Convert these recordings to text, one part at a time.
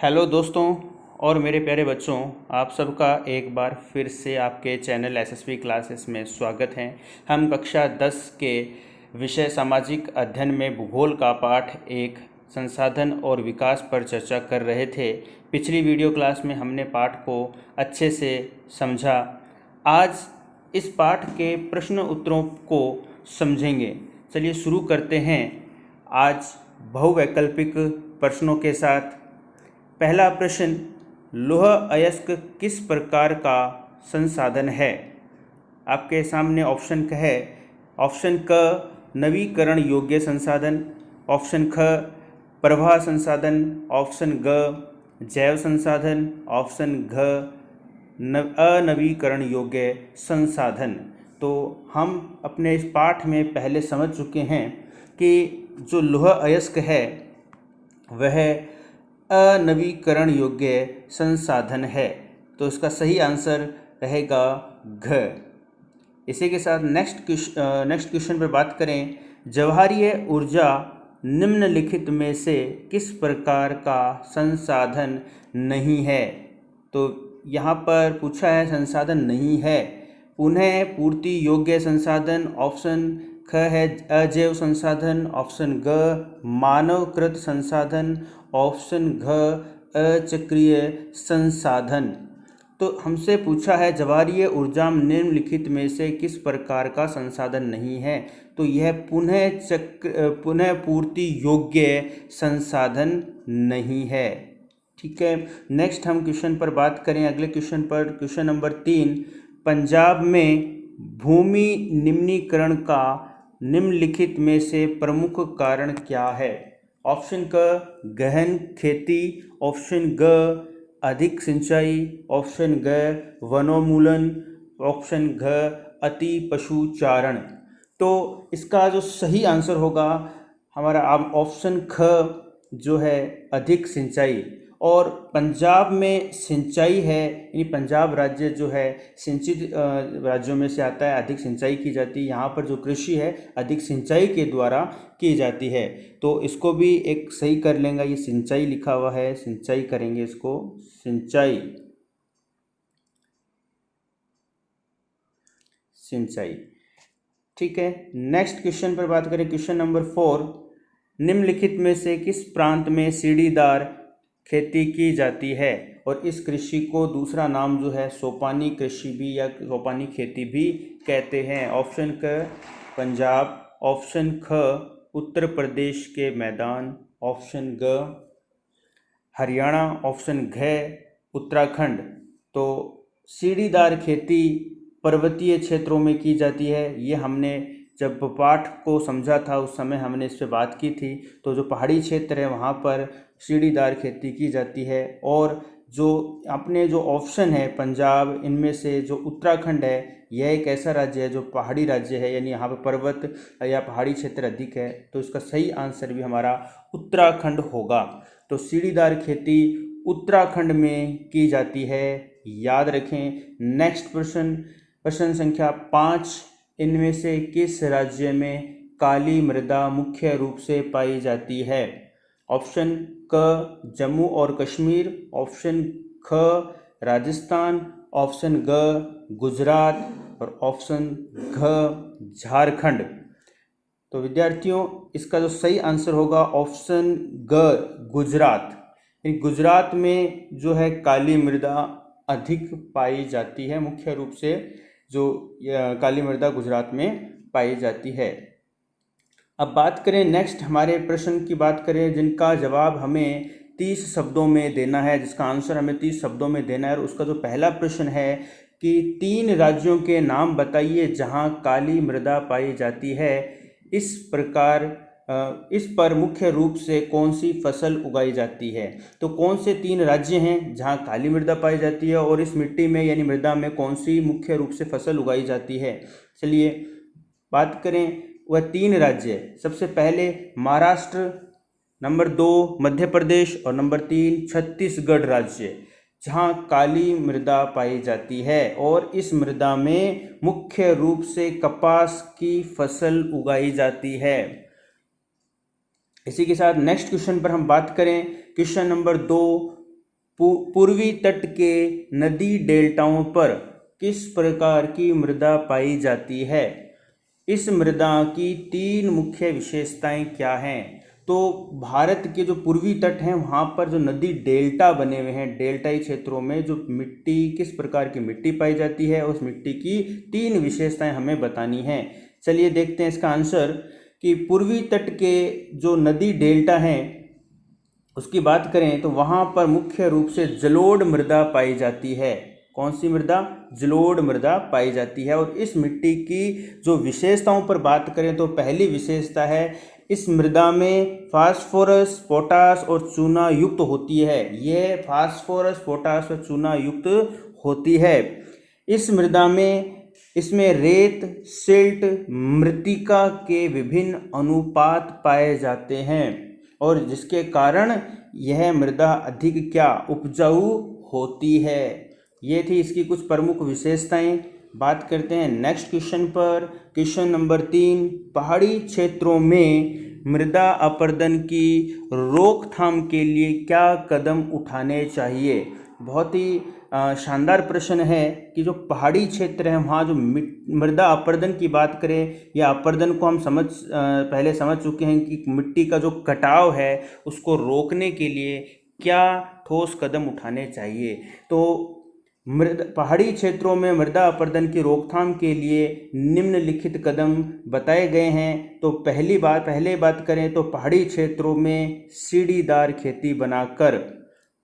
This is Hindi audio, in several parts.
हेलो दोस्तों और मेरे प्यारे बच्चों, आप सबका एक बार फिर से आपके चैनल एसएसपी क्लासेस में स्वागत है। हम कक्षा 10 के विषय सामाजिक अध्ययन में भूगोल का पाठ एक संसाधन और विकास पर चर्चा कर रहे थे। पिछली वीडियो क्लास में हमने पाठ को अच्छे से समझा। आज इस पाठ के प्रश्न उत्तरों को समझेंगे। चलिए शुरू करते हैं आज बहुवैकल्पिक प्रश्नों के साथ। पहला प्रश्न, लौह अयस्क किस प्रकार का संसाधन है? आपके सामने ऑप्शन है। ऑप्शन क नवीकरण योग्य संसाधन, ऑप्शन ख प्रवाह संसाधन, ऑप्शन ग जैव संसाधन, ऑप्शन घ अनवीकरण योग्य संसाधन। तो हम अपने इस पाठ में पहले समझ चुके हैं कि जो लौह अयस्क है वह अनवीकरण योग्य संसाधन है। तो इसका सही आंसर रहेगा घ। इसी के साथ नेक्स्ट क्वेश्चन पर बात करें। व्यवहार्य ऊर्जा निम्नलिखित में से किस प्रकार का संसाधन नहीं है? तो यहाँ पर पूछा है संसाधन नहीं है। पुनः पूर्ति योग्य संसाधन, ऑप्शन ख है अजैव संसाधन, ऑप्शन ग मानवकृत संसाधन, ऑप्शन घ अचक्रीय संसाधन। तो हमसे पूछा है व्यवहार्य ऊर्जा निम्नलिखित में से किस प्रकार का संसाधन नहीं है? तो यह पुनः पूर्ति योग्य संसाधन नहीं है। ठीक है, नेक्स्ट हम क्वेश्चन पर बात करें। अगले क्वेश्चन पर, क्वेश्चन नंबर 3, पंजाब में भूमि निम्नीकरण का निम्नलिखित में से प्रमुख कारण क्या है? ऑप्शन क गहन खेती, ऑप्शन ग अधिक सिंचाई, ऑप्शन ग वनोन्मूलन, ऑप्शन घ अति पशुचारण। तो इसका जो सही आंसर होगा हमारा ऑप्शन ख जो है अधिक सिंचाई। और पंजाब में सिंचाई है, यानी पंजाब राज्य जो है सिंचित राज्यों में से आता है। अधिक सिंचाई की जाती है यहाँ पर। जो कृषि है अधिक सिंचाई के द्वारा की जाती है। तो इसको भी एक सही कर लेंगे। ये सिंचाई लिखा हुआ है, सिंचाई करेंगे इसको, सिंचाई सिंचाई। ठीक है, नेक्स्ट क्वेश्चन पर बात करें। क्वेश्चन नंबर 4, निम्नलिखित में से किस प्रांत में सीढ़ीदार खेती की जाती है? और इस कृषि को दूसरा नाम जो है सोपानी कृषि भी या सोपानी खेती भी कहते हैं। ऑप्शन क पंजाब, ऑप्शन ख उत्तर प्रदेश के मैदान, ऑप्शन ग हरियाणा, ऑप्शन घ उत्तराखंड। तो सीढ़ीदार खेती पर्वतीय क्षेत्रों में की जाती है। ये हमने जब पाठ को समझा था उस समय हमने इस पर बात की थी। तो जो पहाड़ी क्षेत्र है वहाँ पर सीढ़ीदार खेती की जाती है। और जो अपने जो ऑप्शन है पंजाब, इनमें से जो उत्तराखंड है यह एक ऐसा राज्य है जो पहाड़ी राज्य है, यानी यहाँ पर पर्वत या पहाड़ी क्षेत्र अधिक है। तो इसका सही आंसर भी हमारा उत्तराखंड होगा। तो सीढ़ीदार खेती उत्तराखंड में की जाती है, याद रखें। नेक्स्ट प्रश्न संख्या 5, इनमें से किस राज्य में काली मृदा मुख्य रूप से पाई जाती है? ऑप्शन क जम्मू और कश्मीर, ऑप्शन ख राजस्थान, ऑप्शन ग गुजरात और ऑप्शन घ झारखंड। तो विद्यार्थियों इसका जो सही आंसर होगा ऑप्शन ग गुजरात। गुजरात में जो है काली मृदा अधिक पाई जाती है। मुख्य रूप से जो काली मृदा गुजरात में पाई जाती है। अब बात करें नेक्स्ट हमारे प्रश्न की बात करें जिनका जवाब हमें 30 शब्दों में देना है, जिसका आंसर हमें 30 शब्दों में देना है। और उसका जो पहला प्रश्न है कि 3 राज्यों के नाम बताइए जहां काली मृदा पाई जाती है। इस पर मुख्य रूप से कौन सी फसल उगाई जाती है? तो कौन से 3 राज्य हैं जहां काली मृदा पाई जाती है और इस मिट्टी में यानी मृदा में कौन सी मुख्य रूप से फसल उगाई जाती है? चलिए बात करें। वह 3 राज्य, सबसे पहले महाराष्ट्र, नंबर 2 मध्य प्रदेश और नंबर 3 छत्तीसगढ़ राज्य, जहां काली मृदा पाई जाती है। और इस मृदा में मुख्य रूप से कपास की फसल उगाई जाती है। इसी के साथ नेक्स्ट क्वेश्चन पर हम बात करें। क्वेश्चन नंबर 2, पूर्वी तट के नदी डेल्टाओं पर किस प्रकार की मृदा पाई जाती है? इस मृदा की 3 मुख्य विशेषताएं क्या हैं? तो भारत के जो पूर्वी तट हैं वहाँ पर जो नदी डेल्टा बने हुए हैं, डेल्टाई क्षेत्रों में जो मिट्टी, किस प्रकार की मिट्टी पाई जाती है, उस मिट्टी की 3 विशेषताएं हमें बतानी हैं। चलिए देखते हैं इसका आंसर कि पूर्वी तट के जो नदी डेल्टा हैं उसकी बात करें तो वहाँ पर मुख्य रूप से जलोढ़ मृदा पाई जाती है। कौन सी मृदा? जलोढ़ मृदा पाई जाती है। और इस मिट्टी की जो विशेषताओं पर बात करें तो पहली विशेषता है, इस मृदा में फास्फोरस, पोटास और चूना युक्त होती है। यह फास्फोरस, पोटास और चूना युक्त होती है। इस मृदा में इसमें रेत, सिल्ट, मृत्तिका के विभिन्न अनुपात पाए जाते हैं और जिसके कारण यह मृदा अधिक क्या उपजाऊ होती है। ये थी इसकी कुछ प्रमुख विशेषताएं। बात करते हैं नेक्स्ट क्वेश्चन पर। क्वेश्चन नंबर 3, पहाड़ी क्षेत्रों में मृदा अपरदन की रोकथाम के लिए क्या कदम उठाने चाहिए? बहुत ही शानदार प्रश्न है कि जो पहाड़ी क्षेत्र है वहाँ जो मृदा अपरदन की बात करें, या अपरदन को हम पहले समझ चुके हैं कि मिट्टी का जो कटाव है उसको रोकने के लिए क्या ठोस कदम उठाने चाहिए। तो पहाड़ी क्षेत्रों में मृदा अपरदन की रोकथाम के लिए निम्नलिखित कदम बताए गए हैं। तो पहले बात करें तो पहाड़ी क्षेत्रों में सीढ़ीदार खेती बनाकर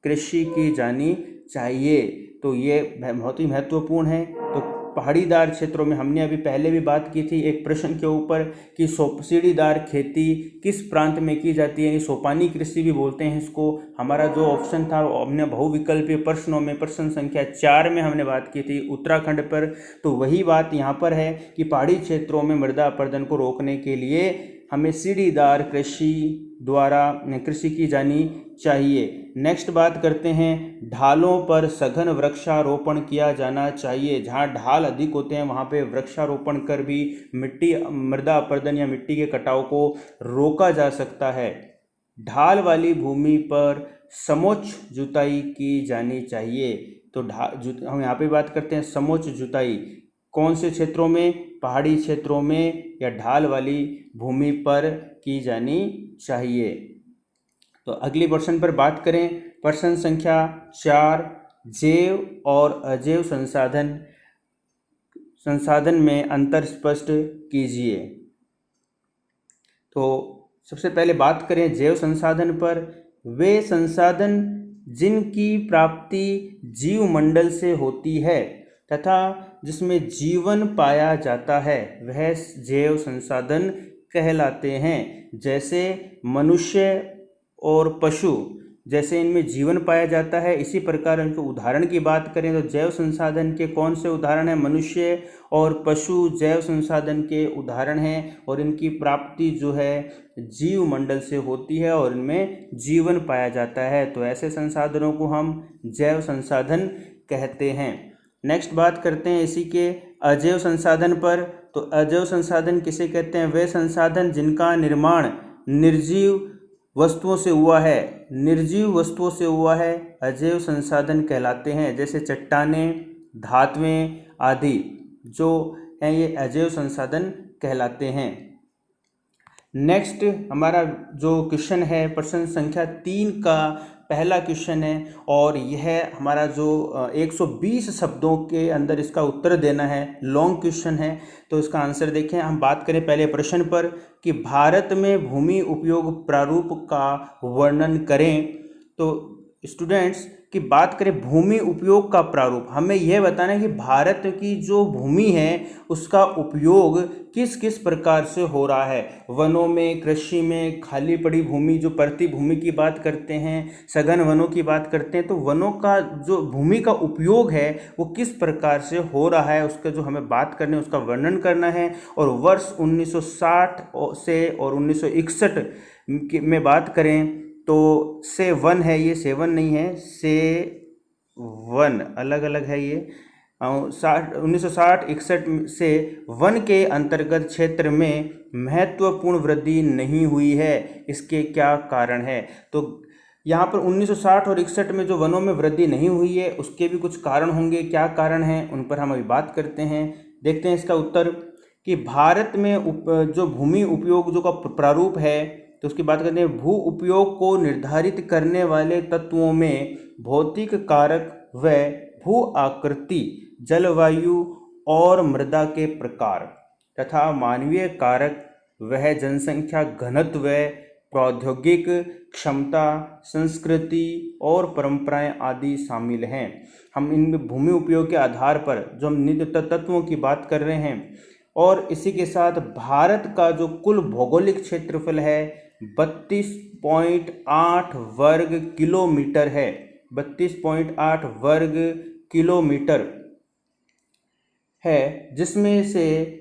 कृषि की जानी चाहिए। तो ये बहुत ही महत्वपूर्ण है। तो पहाड़ीदार क्षेत्रों में हमने अभी पहले भी बात की थी एक प्रश्न के ऊपर कि सीढ़ीदार खेती किस प्रांत में की जाती है, यानी सोपानी कृषि भी बोलते हैं इसको। हमारा जो ऑप्शन था हमने बहुविकल्पीय प्रश्नों में प्रश्न संख्या 4 में हमने बात की थी उत्तराखंड पर। तो वही बात यहाँ पर है कि पहाड़ी क्षेत्रों में मृदा अपरदन को रोकने के लिए हमें सीढ़ीदार कृषि की जानी चाहिए। नेक्स्ट बात करते हैं, ढालों पर सघन वृक्षारोपण किया जाना चाहिए। जहाँ ढाल अधिक होते हैं वहाँ पे वृक्षारोपण कर भी मृदा अपरदन या मिट्टी के कटाव को रोका जा सकता है। ढाल वाली भूमि पर समोच्च जुताई की जानी चाहिए। तो हम यहाँ पे बात करते हैं समोच्च जुताई कौन से क्षेत्रों में? पहाड़ी क्षेत्रों में या ढाल वाली भूमि पर की जानी चाहिए। तो अगली प्रश्न पर बात करें, प्रश्न संख्या 4, जैव और अजैव संसाधन में अंतर स्पष्ट कीजिए। तो सबसे पहले बात करें जैव संसाधन पर, वे संसाधन जिनकी प्राप्ति जीवमंडल से होती है तथा जिसमें जीवन पाया जाता है वह जैव संसाधन कहलाते हैं। जैसे मनुष्य और पशु, जैसे इनमें जीवन पाया जाता है, इसी प्रकार इनके उदाहरण की बात करें तो जैव संसाधन के कौन से उदाहरण हैं? मनुष्य और पशु जैव संसाधन के उदाहरण हैं और इनकी प्राप्ति जो है जीवमंडल से होती है और इनमें जीवन पाया जाता है। तो ऐसे संसाधनों को हम जैव संसाधन कहते हैं। नेक्स्ट बात करते हैं इसी के अजैव संसाधन पर। तो अजैव संसाधन किसे कहते हैं? वे संसाधन जिनका निर्माण निर्जीव वस्तुओं से हुआ है, निर्जीव वस्तुओं से हुआ है, अजैव संसाधन कहलाते हैं। जैसे चट्टानें, धातुएं आदि जो हैं ये अजैव संसाधन कहलाते हैं। नेक्स्ट हमारा जो क्वेश्चन है प्रश्न संख्या 3 का पहला क्वेश्चन है और यह हमारा जो 120 शब्दों के अंदर इसका उत्तर देना है, लॉन्ग क्वेश्चन है। तो इसका आंसर देखें। हम बात करें पहले प्रश्न पर कि भारत में भूमि उपयोग प्रारूप का वर्णन करें। तो स्टूडेंट्स की बात करें भूमि उपयोग का प्रारूप, हमें यह बताना है कि भारत की जो भूमि है उसका उपयोग किस किस प्रकार से हो रहा है। वनों में, कृषि में, खाली पड़ी भूमि जो परती भूमि की बात करते हैं, सघन वनों की बात करते हैं। तो वनों का जो भूमि का उपयोग है वो किस प्रकार से हो रहा है उसका जो हमें बात करनी है, उसका वर्णन करना है। और वर्ष 1960 से और 1961 में बात करें तो से वन है, ये सेवन नहीं है, से वन अलग अलग है। ये 1960-61 से वन के अंतर्गत क्षेत्र में महत्वपूर्ण वृद्धि नहीं हुई है। इसके क्या कारण है? तो यहाँ पर 1960 और 61 में जो वनों में वृद्धि नहीं हुई है उसके भी कुछ कारण होंगे। क्या कारण हैं उन पर हम अभी बात करते हैं। देखते हैं इसका उत्तर कि भारत में जो भूमि उपयोग जो का प्रारूप है तो उसकी बात करते हैं। भू उपयोग को निर्धारित करने वाले तत्वों में भौतिक कारक व भू आकृति, जलवायु और मृदा के प्रकार तथा मानवीय कारक वह जनसंख्या घनत्व, प्रौद्योगिक क्षमता, संस्कृति और परंपराएं आदि शामिल हैं। हम इन भूमि उपयोग के आधार पर जो हम नित्य तत्वों की बात कर रहे हैं और इसी के साथ भारत का जो कुल भौगोलिक क्षेत्रफल है 32.8 वर्ग किलोमीटर है। 32.8 वर्ग किलोमीटर है, जिसमें से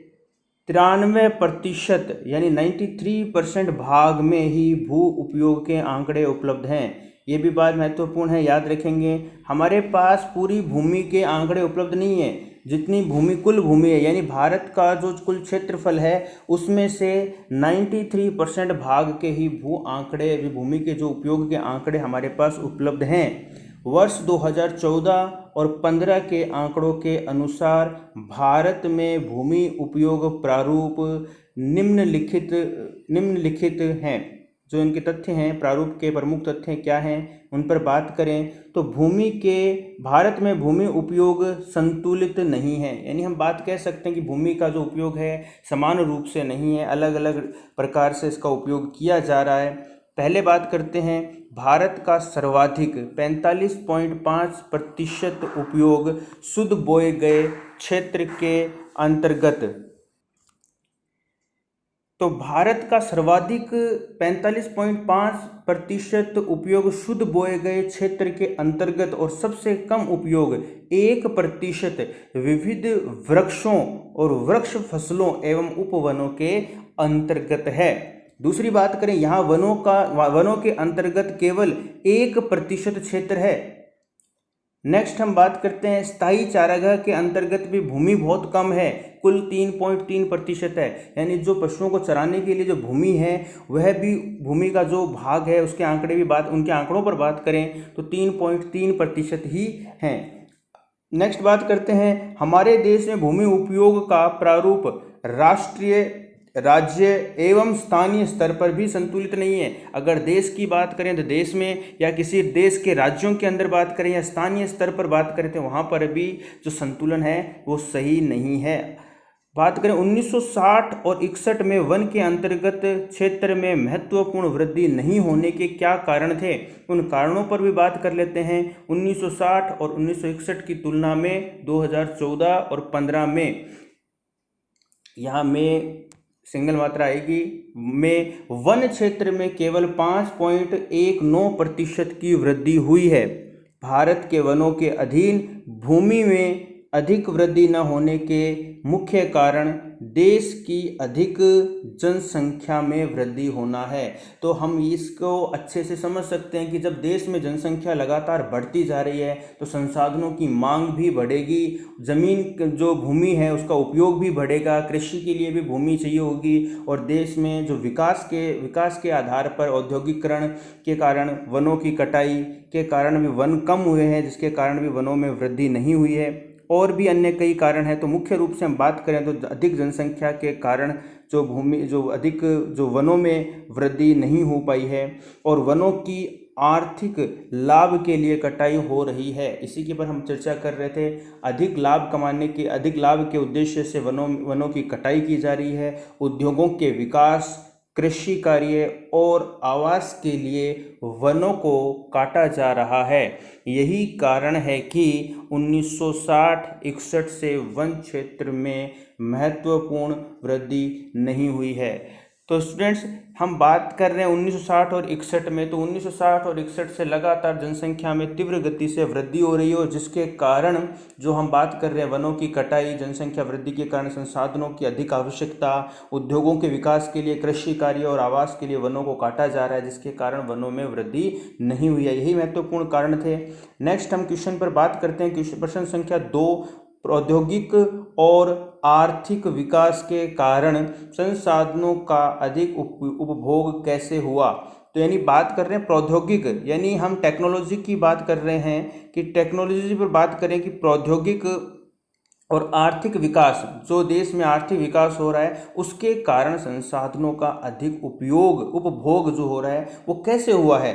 93% यानी 93% भाग में ही भू उपयोग के आंकड़े उपलब्ध हैं। ये भी बात महत्वपूर्ण है, याद रखेंगे। हमारे पास पूरी भूमि के आंकड़े उपलब्ध नहीं है। जितनी भूमि कुल भूमि है यानी भारत का जो कुल क्षेत्रफल है उसमें से 93% भाग के ही भूमि के जो उपयोग के आंकड़े हमारे पास उपलब्ध हैं। वर्ष 2014 और 15 के आंकड़ों के अनुसार भारत में भूमि उपयोग प्रारूप निम्नलिखित हैं। जो इनके तथ्य हैं, प्रारूप के प्रमुख तथ्य क्या हैं उन पर बात करें तो भारत में भूमि उपयोग संतुलित नहीं है। यानी हम बात कह सकते हैं कि भूमि का जो उपयोग है समान रूप से नहीं है, अलग अलग प्रकार से इसका उपयोग किया जा रहा है। पहले बात करते हैं भारत का सर्वाधिक 45.5% उपयोग शुद्ध बोए गए क्षेत्र के अंतर्गत। तो भारत का सर्वाधिक 45.5% उपयोग शुद्ध बोए गए क्षेत्र के अंतर्गत और सबसे कम उपयोग 1% विविध वृक्षों और वृक्ष फसलों एवं उपवनों के अंतर्गत है। दूसरी बात करें, यहाँ वनों के अंतर्गत केवल 1% क्षेत्र है। नेक्स्ट हम बात करते हैं स्थायी चारागाह के अंतर्गत भी भूमि बहुत कम है, कुल 3.3% है। यानी जो पशुओं को चराने के लिए जो भूमि है वह भी भूमि का जो भाग है उनके आंकड़ों पर बात करें तो 3.3% ही हैं। नेक्स्ट बात करते हैं हमारे देश में भूमि उपयोग का प्रारूप राष्ट्रीय, राज्य एवं स्थानीय स्तर पर भी संतुलित नहीं है। अगर देश की बात करें तो देश में या किसी देश के राज्यों के अंदर बात करें या स्थानीय स्तर पर बात करें तो वहाँ पर भी जो संतुलन है वो सही नहीं है। बात करें 1960 और 61 में वन के अंतर्गत क्षेत्र में महत्वपूर्ण वृद्धि नहीं होने के क्या कारण थे, उन कारणों पर भी बात कर लेते हैं। 1960 और 1961 की तुलना में 2014 और 15 में, यहाँ में सिंगल मात्रा आएगी, में वन क्षेत्र में केवल 5.19% की वृद्धि हुई है। भारत के वनों के अधीन भूमि में अधिक वृद्धि न होने के मुख्य कारण देश की अधिक जनसंख्या में वृद्धि होना है। तो हम इसको अच्छे से समझ सकते हैं कि जब देश में जनसंख्या लगातार बढ़ती जा रही है तो संसाधनों की मांग भी बढ़ेगी, जमीन जो भूमि है उसका उपयोग भी बढ़ेगा, कृषि के लिए भी भूमि चाहिए होगी और देश में जो विकास के आधार पर औद्योगिकरण के कारण वनों की कटाई के कारण भी वन कम हुए हैं, जिसके कारण भी वनों में वृद्धि नहीं हुई है। और भी अन्य कई कारण हैं। तो मुख्य रूप से हम बात करें तो अधिक जनसंख्या के कारण जो वनों में वृद्धि नहीं हो पाई है और वनों की आर्थिक लाभ के लिए कटाई हो रही है। इसी के पर हम चर्चा कर रहे थे। अधिक लाभ के उद्देश्य से वनों की कटाई की जा रही है। उद्योगों के विकास, कृषि कार्य और आवास के लिए वनों को काटा जा रहा है। यही कारण है कि 1960-61 से वन क्षेत्र में महत्वपूर्ण वृद्धि नहीं हुई है। तो स्टूडेंट्स, हम बात कर रहे हैं 1960 और 61 में, तो 1960 और 61 से लगातार जनसंख्या में तीव्र गति से वृद्धि हो रही है और जिसके कारण जो हम बात कर रहे हैं वनों की कटाई, जनसंख्या वृद्धि के कारण संसाधनों की अधिक आवश्यकता, उद्योगों के विकास के लिए, कृषि कार्य और आवास के लिए वनों को काटा जा रहा है, जिसके कारण वनों में वृद्धि नहीं हुई है। यही महत्वपूर्ण कारण थे। नेक्स्ट हम क्वेश्चन पर बात करते हैं। प्रश्न संख्या 2, प्रौद्योगिक और आर्थिक विकास के कारण संसाधनों का अधिक उपभोग कैसे हुआ। तो यानी बात कर रहे हैं प्रौद्योगिक, यानी हम टेक्नोलॉजी की बात कर रहे हैं कि टेक्नोलॉजी पर बात करें कि प्रौद्योगिक और आर्थिक विकास, जो देश में आर्थिक विकास हो रहा है उसके कारण संसाधनों का अधिक उपभोग जो हो रहा है वो कैसे हुआ है।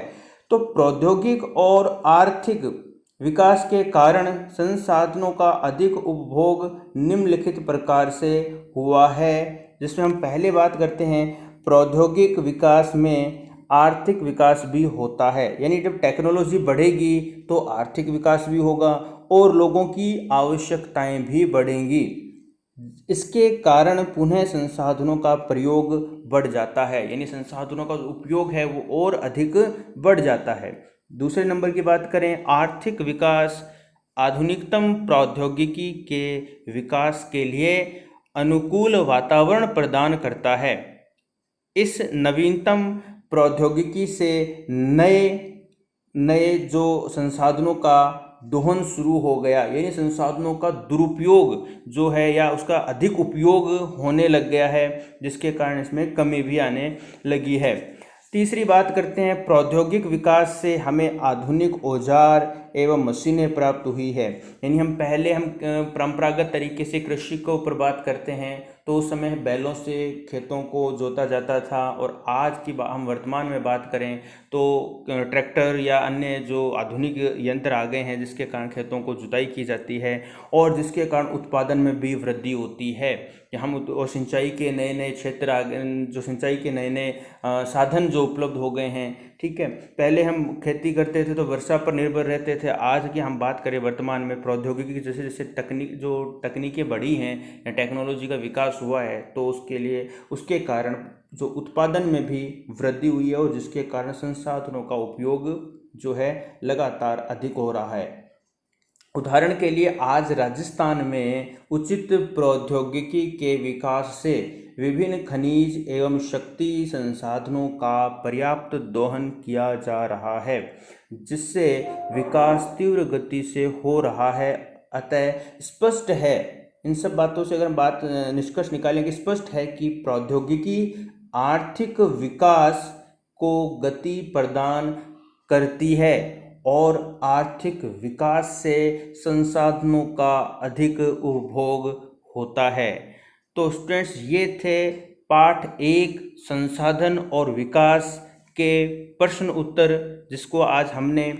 तो प्रौद्योगिक और आर्थिक विकास के कारण संसाधनों का अधिक उपभोग निम्नलिखित प्रकार से हुआ है, जिसमें हम पहले बात करते हैं प्रौद्योगिक विकास में आर्थिक विकास भी होता है। यानी जब टेक्नोलॉजी बढ़ेगी तो आर्थिक विकास भी होगा और लोगों की आवश्यकताएं भी बढ़ेंगी। इसके कारण पुनः संसाधनों का प्रयोग बढ़ जाता है, यानी संसाधनों का उपयोग है वो और अधिक बढ़ जाता है। दूसरे नंबर की बात करें, आर्थिक विकास आधुनिकतम प्रौद्योगिकी के विकास के लिए अनुकूल वातावरण प्रदान करता है। इस नवीनतम प्रौद्योगिकी से नए नए जो संसाधनों का दोहन शुरू हो गया, यानी संसाधनों का दुरुपयोग जो है या उसका अधिक उपयोग होने लग गया है, जिसके कारण इसमें कमी भी आने लगी है। तीसरी बात करते हैं, प्रौद्योगिक विकास से हमें आधुनिक औजार एवं मशीनें प्राप्त हुई है। यानी हम परंपरागत तरीके से कृषि के ऊपर बात करते हैं तो उस समय बैलों से खेतों को जोता जाता था, और आज की हम वर्तमान में बात करें तो ट्रैक्टर या अन्य जो आधुनिक यंत्र आ गए हैं जिसके कारण खेतों को जुताई की जाती है और जिसके कारण उत्पादन में भी वृद्धि होती है। हम और सिंचाई के नए नए क्षेत्र आ गए, जो सिंचाई के नए नए साधन जो उपलब्ध हो गए हैं। ठीक है, पहले हम खेती करते थे तो वर्षा पर निर्भर रहते थे। आज की हम बात करें वर्तमान में प्रौद्योगिकी जैसे जैसे तकनीकें बढ़ी हैं या टेक्नोलॉजी का विकास हुआ है तो उसके कारण जो उत्पादन में भी वृद्धि हुई है और जिसके कारण संसाधनों का उपयोग जो है लगातार अधिक हो रहा है। उदाहरण के लिए आज राजस्थान में उचित प्रौद्योगिकी के विकास से विभिन्न खनिज एवं शक्ति संसाधनों का पर्याप्त दोहन किया जा रहा है, जिससे विकास तीव्र गति से हो रहा है। अतः स्पष्ट है, इन सब बातों से अगर हम निष्कर्ष निकालेंगे, स्पष्ट है कि प्रौद्योगिकी आर्थिक विकास को गति प्रदान करती है और आर्थिक विकास से संसाधनों का अधिक उपभोग होता है। तो स्टूडेंट्स, ये थे पाठ 1 संसाधन और विकास के प्रश्न उत्तर, जिसको आज हमने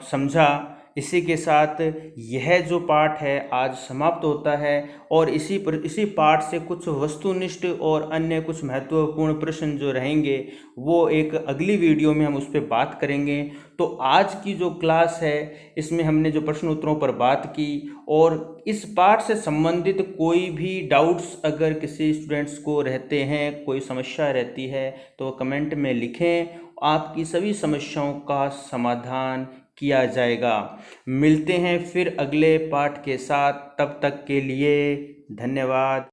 समझा। इसी के साथ यह जो पाठ है आज समाप्त होता है और इसी पाठ से कुछ वस्तुनिष्ठ और अन्य कुछ महत्वपूर्ण प्रश्न जो रहेंगे वो एक अगली वीडियो में हम उस पर बात करेंगे। तो आज की जो क्लास है इसमें हमने जो प्रश्न उत्तरों पर बात की, और इस पाठ से संबंधित कोई भी डाउट्स अगर किसी स्टूडेंट्स को रहते हैं, कोई समस्या रहती है तो कमेंट में लिखें, आपकी सभी समस्याओं का समाधान किया जाएगा। मिलते हैं फिर अगले पाठ के साथ, तब तक के लिए धन्यवाद।